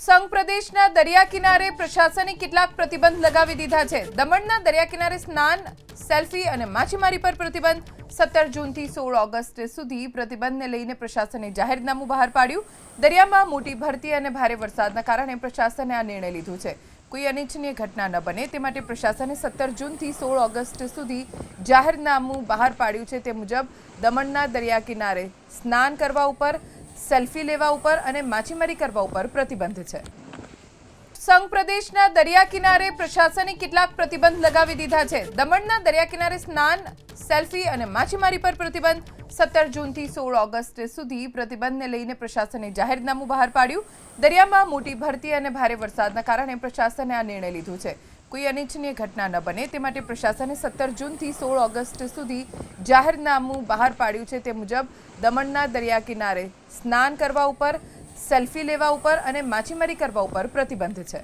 સંઘ પ્રદેશના દરિયા કિનારે પ્રશાસને કેટલાક પ્રતિબંધ લગાવી દીધા છે। દમણના દરિયા કિનારે સ્નાન, સેલ્ફી અને માછીમારી પર પ્રતિબંધ 17 જૂનથી 16 ઓગસ્ટ સુધી પ્રતિબંધને લઈને પ્રશાસને જાહેરનામું બહાર પાડ્યું। દરિયામાં મોટી ભરતી અને ભારે વરસાદના કારણે પ્રશાસને આ નિર્ણય લીધો છે। કોઈ અનિચ્છનીય ઘટના ન બને તે માટે પ્રશાસને 17 જૂનથી 16 ઓગસ્ટ સુધી જાહેરનામું બહાર પાડ્યું છે। તે મુજબ દમણના દરિયા કિનારે સ્નાન કરવા ઉપર, સેલ્ફી લેવા ઉપર અને માછીમારી કરવા ઉપર પ્રતિબંધ છે। સંઘ પ્રદેશના દરિયા કિનારે પ્રશાસને કેટલાક પ્રતિબંધ લગાવી દીધા છે। દમણના દરિયા કિનારે સ્નાન, સેલ્ફી અને માછીમારી પર પ્રતિબંધ 17 જૂનથી 16 ઓગસ્ટ સુધી પ્રતિબંધને લઈને પ્રશાસને જાહેરનામું બહાર પાડ્યું। દરિયામાં મોટી ભરતી અને ભારે વરસાદના કારણે પ્રશાસને આ નિર્ણય લીધો છે। કોઈ અનિચ્છનીય ઘટના ન બને તે માટે પ્રશાસને 17 જૂનથી 16 ઓગસ્ટ સુધી જાહેરનામું બહાર પાડ્યું છે। તે મુજબ દમણના દરિયા કિનારે સ્નાન કરવા ઉપર, સેલ્ફી લેવા ઉપર અને માછીમારી કરવા ઉપર પ્રતિબંધ છે।